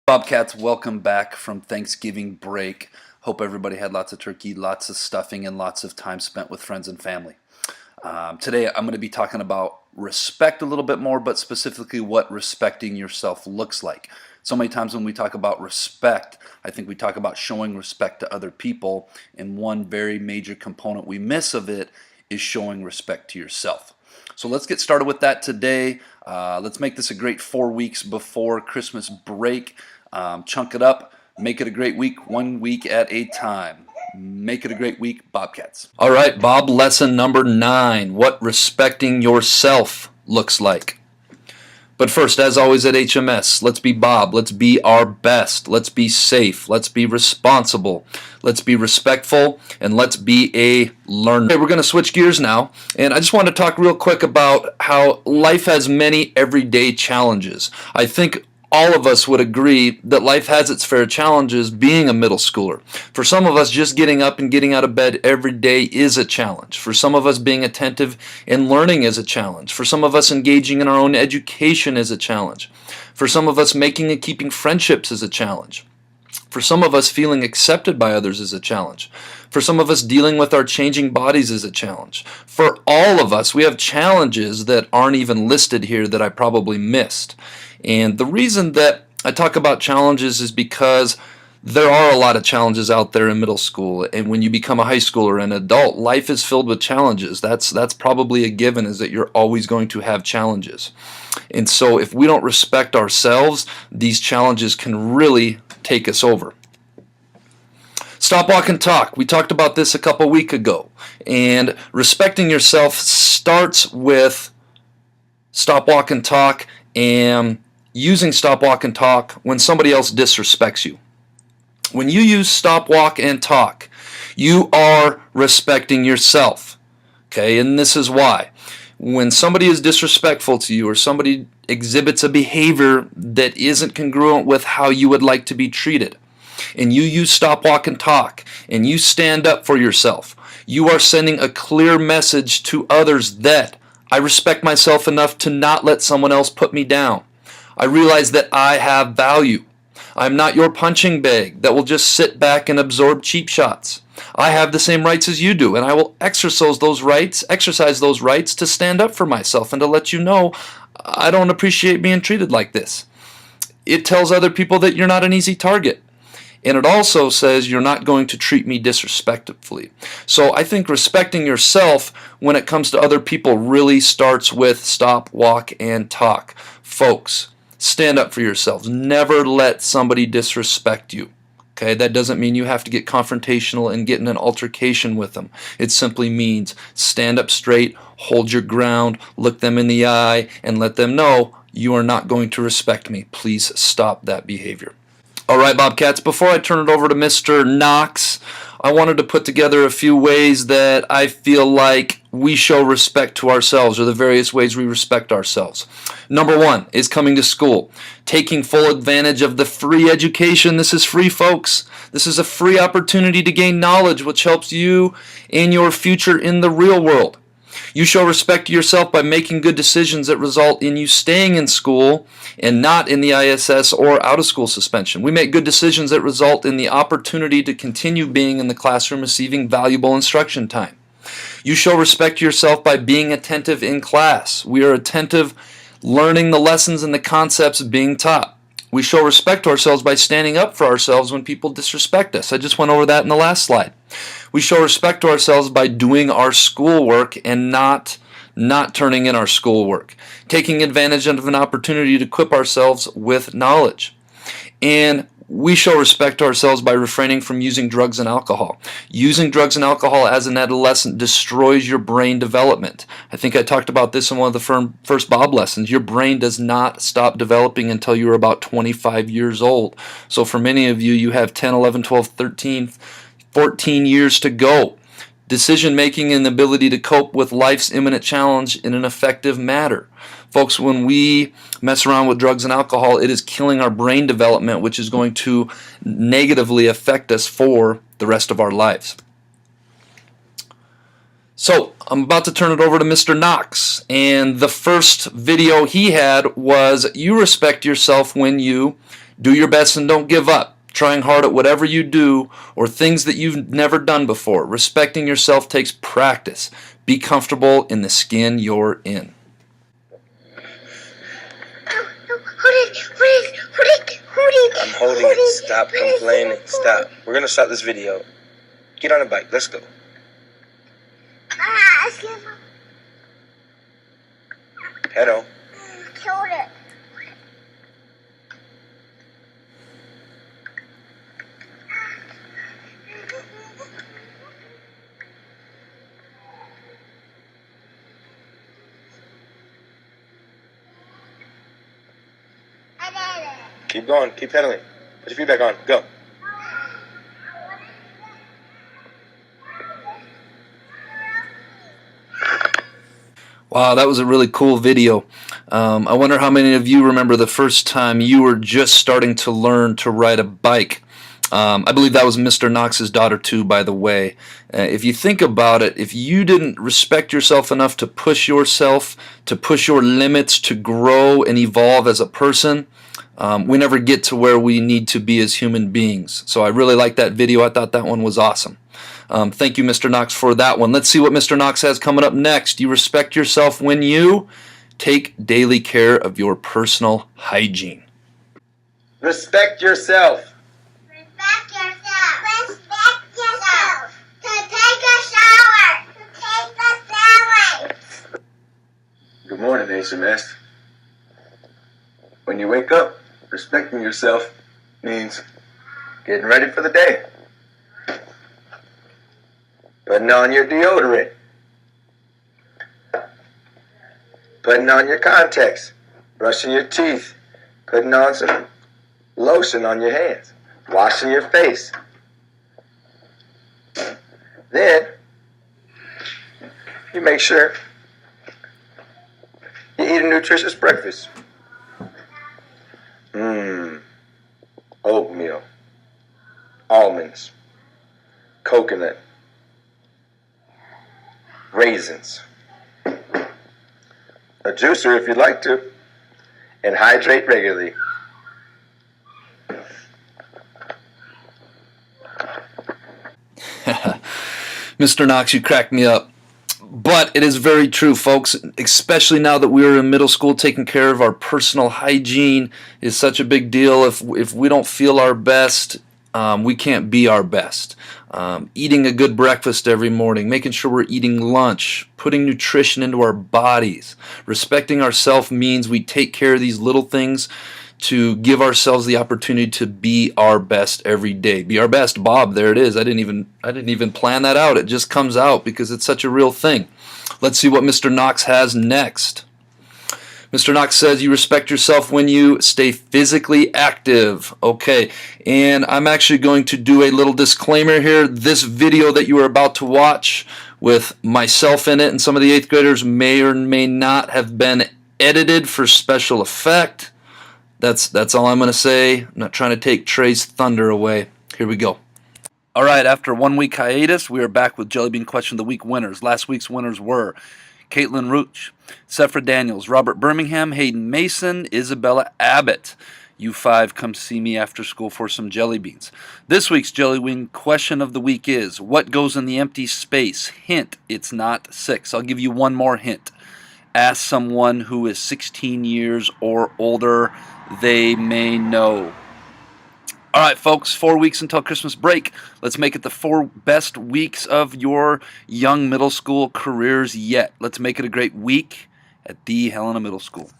Bobcats, welcome back from Thanksgiving break. Hope everybody had lots of turkey, lots of stuffing, and lots of time spent with friends and family. Today I'm going to be talking about respect a little bit more, but specifically what respecting yourself looks like. So many times when we talk about respect, I think we talk about showing respect to other people, and one very major component we miss of it is showing respect to yourself. So let's get started with that today. Let's make this a great 4 weeks before Christmas break. Chunk it up, make it a great week, 1 week at a time. Make it a great week, Bobcats. All right, Bob, lesson number 9, what respecting yourself looks like. But first, as always at HMS, let's be Bob, let's be our best, let's be safe, let's be responsible, let's be respectful, and let's be a learner. Okay, we're going to switch gears now, and I just want to talk real quick about how life has many everyday challenges. I think all of us would agree that life has its fair challenges being a middle schooler. For some of us, just getting up and getting out of bed every day is a challenge. For some of us, being attentive and learning is a challenge. For some of us, engaging in our own education is a challenge. For some of us, making and keeping friendships is a challenge. For some of us, feeling accepted by others is a challenge. For some of us, dealing with our changing bodies is a challenge. For all of us, we have challenges that aren't even listed here that I probably missed. And the reason that I talk about challenges is because there are a lot of challenges out there in middle school, and when you become a high schooler or an adult, life is filled with challenges. That's probably a given, is that you're always going to have challenges. And so if we don't respect ourselves, these challenges can really take us over. Stop, walk, and talk. We talked about this a couple weeks ago, and respecting yourself starts with stop, walk, and talk, and using stop, walk, and talk when somebody else disrespects you. When you use stop, walk, and talk, you are respecting yourself. Okay, and this is why. When somebody is disrespectful to you or somebody exhibits a behavior that isn't congruent with how you would like to be treated, and you use stop, walk, and talk, and you stand up for yourself, you are sending a clear message to others that I respect myself enough to not let someone else put me down. I realize that I have value. I'm not your punching bag that will just sit back and absorb cheap shots. I have the same rights as you do, and I will exercise those rights to stand up for myself and to let you know I don't appreciate being treated like this. It tells other people that you're not an easy target. And it also says you're not going to treat me disrespectfully. So I think respecting yourself when it comes to other people really starts with stop, walk, and talk. Folks, stand up for yourselves. Never let somebody disrespect you. Okay, that doesn't mean you have to get confrontational and get in an altercation with them. It simply means stand up straight, hold your ground, look them in the eye, and let them know you are not going to respect me. Please stop that behavior. All right, Bobcats, before I turn it over to Mr. Knox, I wanted to put together a few ways that I feel like we show respect to ourselves, or the various ways we respect ourselves. Number 1 is coming to school, taking full advantage of the free education. This is free, folks. This is a free opportunity to gain knowledge, which helps you in your future in the real world. You show respect to yourself by making good decisions that result in you staying in school and not in the ISS or out-of-school suspension. We make good decisions that result in the opportunity to continue being in the classroom, receiving valuable instruction time. You show respect to yourself by being attentive in class. We are attentive, learning the lessons and the concepts being taught. We show respect to ourselves by standing up for ourselves when people disrespect us. I just went over that in the last slide. We show respect to ourselves by doing our schoolwork and not turning in our schoolwork, taking advantage of an opportunity to equip ourselves with knowledge. And we show respect to ourselves by refraining from using drugs and alcohol. Using drugs and alcohol as an adolescent destroys your brain development. I think I talked about this in one of the first Bob lessons. Your brain does not stop developing until you're about 25 years old. So for many of you, you have 10, 11, 12, 13, 14 years to go. Decision making and the ability to cope with life's imminent challenge in an effective manner. Folks, when we mess around with drugs and alcohol, it is killing our brain development, which is going to negatively affect us for the rest of our lives. So I'm about to turn it over to Mr. Knox, and the first video he had was you respect yourself when you Do your best and don't give up. Trying hard at whatever you do or things that you've never done before. Respecting yourself takes practice. Be comfortable in the skin you're in. I'm holding it. Stop complaining. Stop. We're going to stop this video. Get on a bike. Let's go. Pedal. Keep going. Keep pedaling. Put your feet back on. Go. Wow, that was a really cool video. I wonder how many of you remember the first time you were just starting to learn to ride a bike. I believe that was Mr. Knox's daughter too, by the way. If you think about it, if you didn't respect yourself enough to push yourself, to push your limits, to grow and evolve as a person, we never get to where we need to be as human beings. So I really liked that video. I thought that one was awesome. Thank you, Mr. Knox, for that one. Let's see what Mr. Knox has coming up next. You respect yourself when you take daily care of your personal hygiene. Respect yourself. Respect yourself. Respect yourself. To take a shower. To take a shower. Good morning, HMS. When you wake up, respecting yourself means getting ready for the day. Putting on your deodorant. Putting on your contacts. Brushing your teeth. Putting on some lotion on your hands. Washing your face. Then, you make sure you eat a nutritious breakfast. Oatmeal. Almonds. Coconut. Raisins. A juicer if you'd like to. And hydrate regularly. Mr. Knox, you cracked me up. But it is very true, folks, especially now that we are in middle school. Taking care of our personal hygiene is such a big deal. If we don't feel our best, we can't be our best. Eating a good breakfast every morning, making sure we're eating lunch, putting nutrition into our bodies. Respecting ourselves means we take care of these little things to give ourselves the opportunity to be our best every day. Be our best, Bob. There it is. I didn't even plan that out. It just comes out because it's such a real thing. Let's see what Mr. Knox has next. Mr. Knox says you respect yourself when you stay physically active. Okay, and I'm actually going to do a little disclaimer here. This video that you are about to watch with myself in it and some of the 8th graders may or may not have been edited for special effect. That's all I'm going to say. I'm not trying to take Trey's thunder away. Here we go. All right, after a 1-week hiatus, we are back with Jellybean Question of the Week winners. Last week's winners were Caitlin Rooch, Sephra Daniels, Robert Birmingham, Hayden Mason, Isabella Abbott. You 5 come see me after school for some jelly beans. This week's Jellybean Question of the Week is, what goes in the empty space? Hint, it's not 6. I'll give you one more hint. Ask someone who is 16 years or older. They may know. All right, folks, 4 weeks until Christmas break. Let's make it the 4 best weeks of your young middle school careers yet. Let's make it a great week at the Helena Middle School.